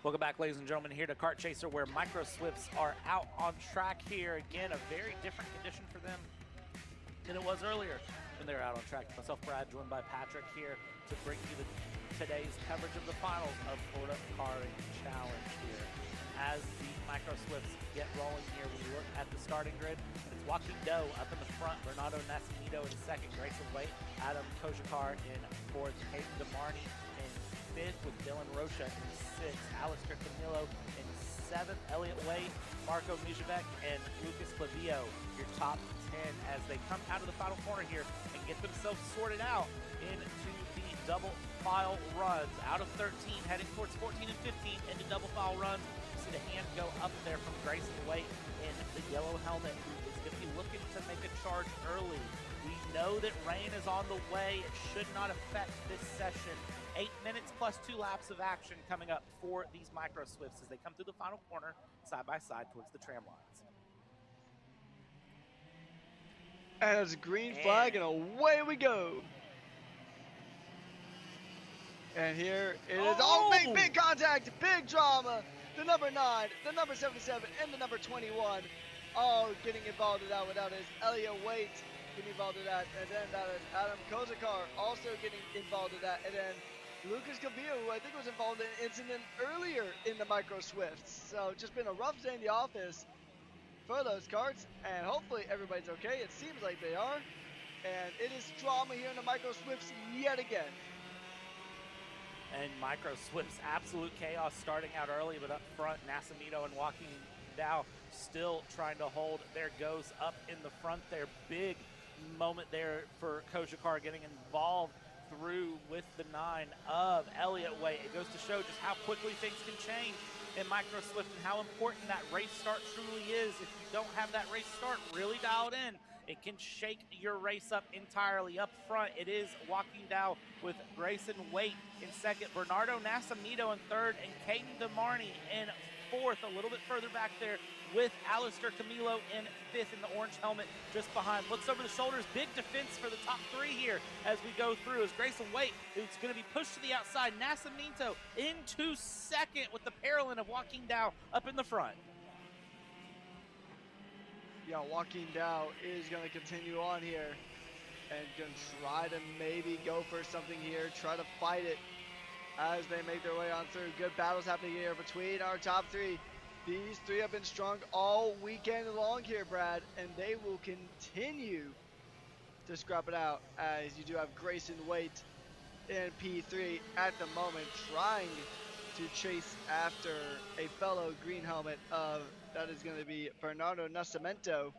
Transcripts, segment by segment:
Welcome back, ladies and gentlemen, here to Kart Chaser, where Micro Swifts are out on track here. Again, a very different condition for them than it was earlier when they were out on track. Myself, Brad, joined by Patrick here to bring you today's coverage of the finals of Florida Karting Challenge here. As the Micro Swifts get rolling here, we look at the starting grid. It's Joaquin Doe up in the front, Bernardo Nascimento in second, Grayson Wait, Adam Kojakar in fourth, Hayden DeMarney in fifth, with Dylan Rocha in sixth, Alistair Camilo in seventh, Elliott Wade, Marco Mijavec, and Lucas Clavio, your top 10 as they come out of the final corner here and get themselves sorted out into the double file runs. Out of 13, heading towards 14 and 15 into double file runs. You see the hand go up there from Grayson Wait in the yellow helmet, who is going to be looking to make a charge early. We know that rain is on the way. It should not affect this session. 8 minutes plus 2 laps of action coming up for these Micro Swifts as they come through the final corner side by side towards the tram lines. And it's a green flag, and away we go. And here it is. Oh, big contact, big drama. The number 9, the number 77, and the number 21 all getting involved in that. Without is Elliott Wait getting involved in that. And then that is Adam Kojakar also getting involved in that. And then Lucas Cavillo, who I think was involved in an incident earlier in the Micro Swifts. So just been a rough day in the office for those karts, and hopefully everybody's okay. It seems like they are. And it is drama here in the Micro Swifts yet again. And Micro Swifts, absolute chaos starting out early, but up front, Nascimento and Joaquin Dow still trying to hold their goes up in the front there. Big moment there for Kojakar getting involved through with the 9 of Elliott Wait. It goes to show just how quickly things can change in Micro Swift and how important that race start truly is. If you don't have that race start really dialed in, it can shake your race up entirely. Up front, it is Joaquin Dow with Grayson Wait in second, Bernardo Nascimento in third, and Caden DeMarney in fourth, a little bit further back there with Alistair Camilo in fifth in the orange helmet just behind. Looks over the shoulders, big defense for the top 3 here as we go through. As Grayson Wait, who's going to be pushed to the outside, Nascimento into second with the parallel of Joaquin Dow up in the front. Yeah, Joaquin Dow is going to continue on here and going to try to maybe go for something here, try to fight it as they make their way on through. Good battles happening here between our top 3. These 3 have been strong all weekend long here, Brad, and they will continue to scrap it out, as you do have Grayson Wait in P3 at the moment, trying to chase after a fellow green helmet of, that is going to be Bernardo Nascimento,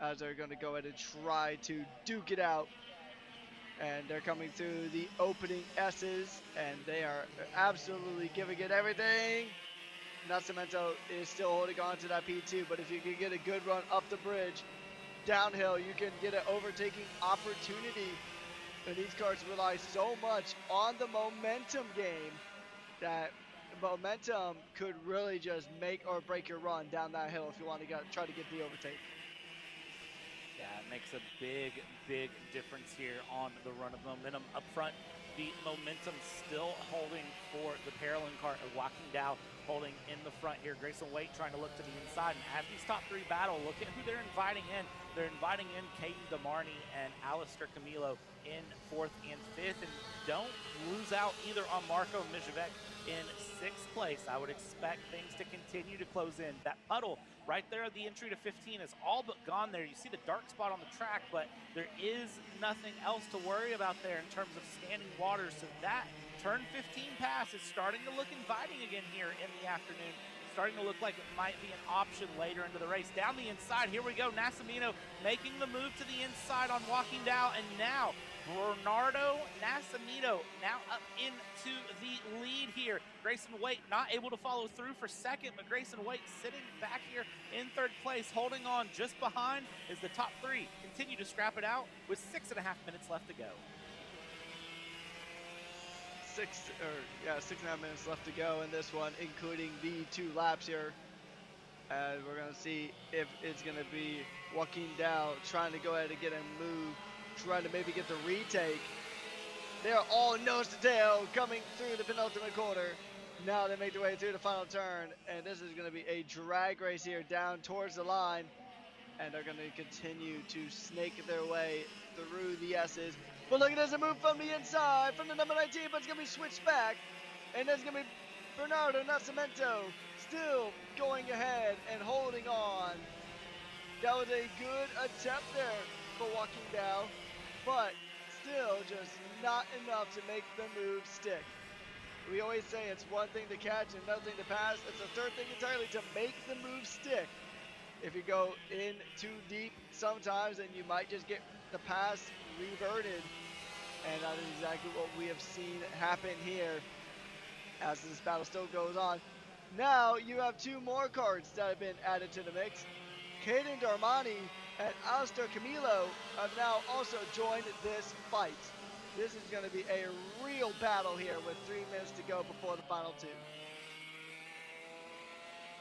as they're going to go ahead and try to duke it out. And they're coming through the opening S's, and they are absolutely giving it everything. Nascimento is still holding on to that P2, but if you can get a good run up the bridge, downhill, you can get an overtaking opportunity. And these cars rely so much on the momentum game that momentum could really just make or break your run down that hill if you want to try to get the overtake. Yeah, it makes a big, big difference here on the run of momentum. Up front, the momentum still holding for the Paralyn car of Joaquin Dow holding in the front here. Grayson Wait trying to look to the inside. And as these top 3 battle, look at who they're inviting in. They're inviting in Caden DeMarney and Alistair Camilo in 4th and 5th. And don't lose out either on Marco Mijavec in 6th place. I would expect things to continue to close in. That puddle right there at the entry to 15 is all but gone there. You see the dark spot on the track, but there is nothing else to worry about there in terms of standing water. So that turn 15 pass is starting to look inviting again here in the afternoon. Starting to look like it might be an option later into the race. Down the inside, here we go. Nascimento making the move to the inside on Joaquin Dow, and now Bernardo Nascimento now up into the lead here. Grayson Wait not able to follow through for second, but Grayson Wait sitting back here in 3rd place, holding on just behind as the top 3 continue to scrap it out with 6.5 minutes left to go. 6.5 minutes left to go in this one, including the 2 laps here. And we're going to see if it's going to be Joaquin Dow trying to go ahead and get a move, trying to maybe get the retake. They are all nose to tail coming through the penultimate corner. Now they make their way through the final turn, and this is going to be a drag race here down towards the line, and they're going to continue to snake their way through the S's. But look at this, a move from the inside from the number 19, but it's going to be switched back, and there's going to be Bernardo Nascimento still going ahead and holding on. That was a good attempt there for Joaquin Dow, but still just not enough to make the move stick. We always say it's one thing to catch and another thing to pass. It's a third thing entirely to make the move stick. If you go in too deep sometimes, then you might just get the pass reverted. And that is exactly what we have seen happen here as this battle still goes on. Now you have two more cards that have been added to the mix. Caden Darmani and Alistair Camilo have now also joined this fight. This is going to be a real battle here with 3 minutes to go before the final two.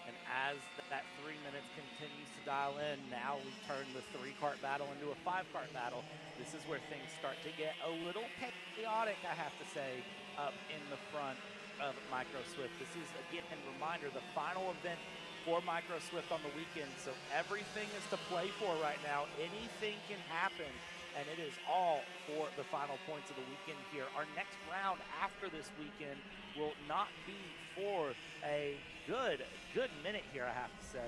And as that 3 minutes continues to dial in, now we turn the 3-cart battle into a 5-cart battle. This is where things start to get a little chaotic, I have to say, up in the front of Micro Swift. This is, again, a reminder, the final event for Micro Swift on the weekend, so everything is to play for right now. Anything can happen, and it is all for the final points of the weekend here. Our next round after this weekend will not be for a good minute here, I have to say.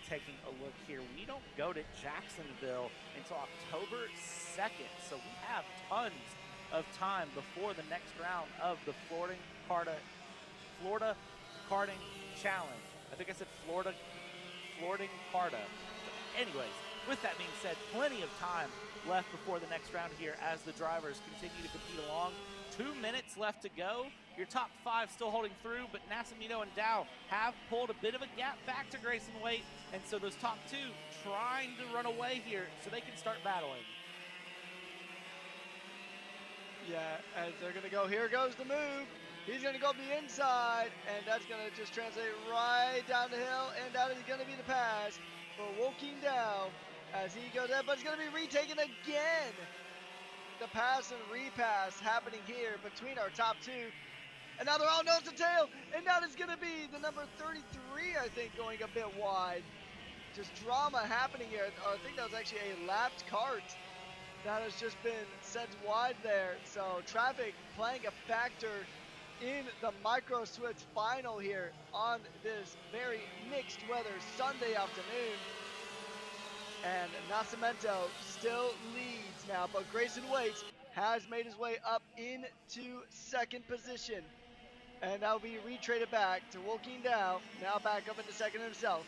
Taking a look here, we don't go to Jacksonville until October 2nd, so we have tons of time before the next round of the Florida Karting Challenge. I think I said Florida Carta. Anyways, with that being said, plenty of time left before the next round here as the drivers continue to compete along. 2 minutes left to go. Your top 5 still holding through, but Nascimento and Dow have pulled a bit of a gap back to Grayson Waite, and so those top 2 trying to run away here so they can start battling. Yeah, as they're going to go, here goes the move. He's going to go the inside, and that's going to just translate right down the hill, and that is going to be the pass for Joaquin Dow as he goes there, but it's going to be retaken again. The pass and repass happening here between our top 2. And now they're all nose to tail, and that is going to be the number 33, I think, going a bit wide. Just drama happening here. I think that was actually a lapped cart that has just been sent wide there. So traffic playing a factor in the Micro Swift final here on this very mixed weather Sunday afternoon. And Nascimento still leads now, but Grayson Waite has made his way up into second position. And that'll be retraded back to Joaquin Dow, now back up into second himself.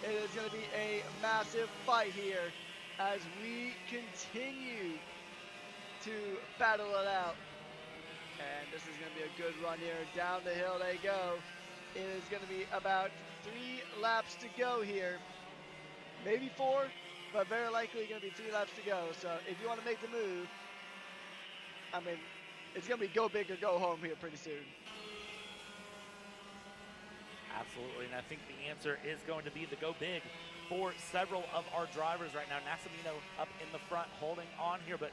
It is going to be a massive fight here as we continue to battle it out. And this is going to be a good run here. Down the hill they go. It is going to be about 3 laps to go here. Maybe 4, but very likely going to be 3 laps to go. So if you want to make the move, I mean, it's going to be go big or go home here pretty soon. Absolutely, and I think the answer is going to be the go big for several of our drivers right now. Nascimento up in the front holding on here, but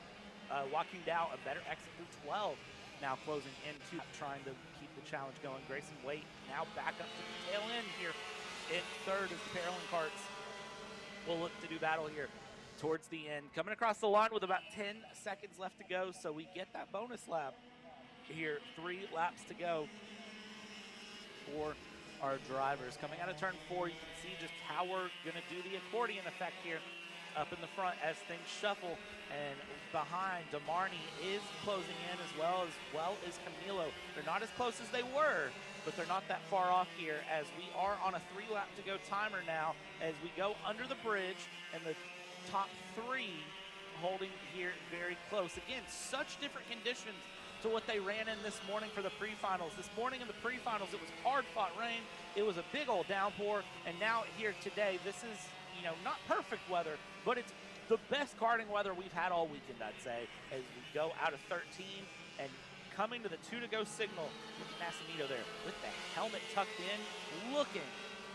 Joaquin Dow a better exit through 12. Now closing into trying to keep the challenge going. Grayson Waite now back up to the tail end here in third as the Paralyn carts will look to do battle here towards the end. Coming across the line with about 10 seconds left to go, so we get that bonus lap here. 3 laps to go for our drivers. Coming out of turn 4, you can see just how we're going to do the accordion effect here up in the front as things shuffle, and behind Damarni is closing in as well as Camilo. They're not as close as they were, but they're not that far off here as we are on a 3 lap to go timer now as we go under the bridge, and the top 3 holding here very close. Again, such different conditions to what they ran in this morning for the pre-finals. This morning in the pre-finals, it was hard-fought rain. It was a big old downpour, and now here today, this is, not perfect weather, but it's the best karting weather we've had all weekend, I'd say, as we go out of 13 and coming to the 2 to go signal. Look at Nascimento there with the helmet tucked in, looking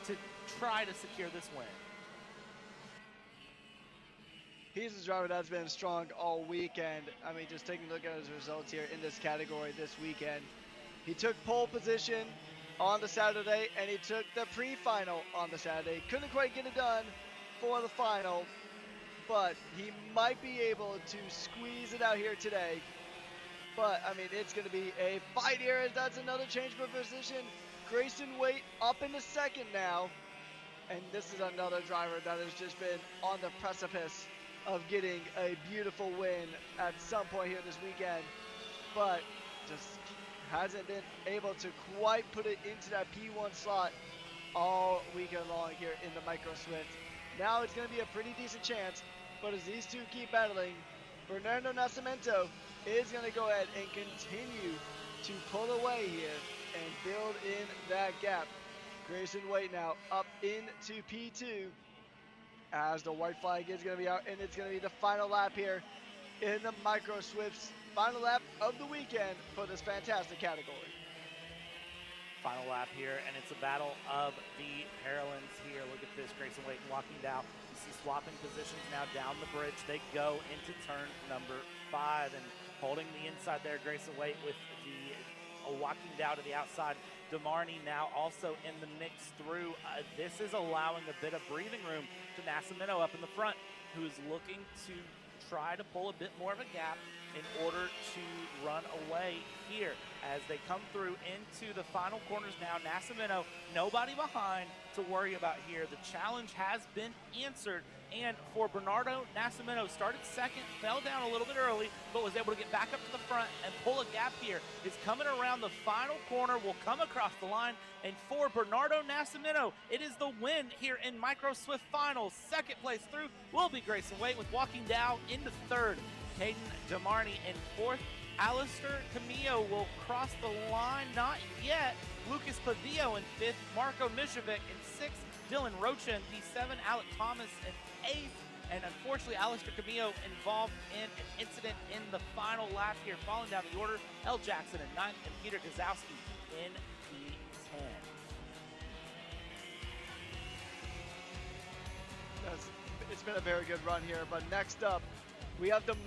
to try to secure this win. He's a driver that's been strong all weekend. I mean, just taking a look at his results here in this category this weekend. He took pole position on the Saturday, and he took the pre-final on the Saturday. Couldn't quite get it done for the final, but he might be able to squeeze it out here today. But, I mean, it's going to be a fight here as that's another change for position. Grayson Waite up in the second now. And this is another driver that has just been on the precipice of getting a beautiful win at some point here this weekend. But just hasn't been able to quite put it into that P1 slot all weekend long here in the Micro Swift. Now it's going to be a pretty decent chance, but as these two keep battling, Bernardo Nascimento is going to go ahead and continue to pull away here and build in that gap. Grayson Waite now up into P2 as the white flag is going to be out, and it's going to be the final lap here in the Micro Swifts. Final lap of the weekend for this fantastic category. Final lap here, and it's a battle of the Paralympics here. Look at this, Grayson Waite walking down. You see swapping positions now down the bridge. They go into turn number 5, and holding the inside there, Grayson Waite with the walking down to the outside. DeMarney now also in the mix through. This is allowing a bit of breathing room to Nascimento up in the front, who's looking to try to pull a bit more of a gap in order to run away here as they come through into the final corners now. Nascimento, nobody behind to worry about here. The challenge has been answered, and for Bernardo, Nascimento started second, fell down a little bit early, but was able to get back up to the front and pull a gap here. Is coming around the final corner, will come across the line, and for Bernardo Nascimento, it is the win here in Micro Swift Finals. Second place through will be Grayson Waite, with walking down into third. Caden DeMarney in fourth. Alistair Camillo will cross the line, not yet. Lucas Pavio in fifth. Marco Mishevic in sixth. Dylan Rocha in P7. Alec Thomas in eighth. And unfortunately, Alistair Camillo involved in an incident in the final lap here, falling down the order. L. Jackson in ninth, and Peter Gazowski in P10. It's been a very good run here, but next up, we have the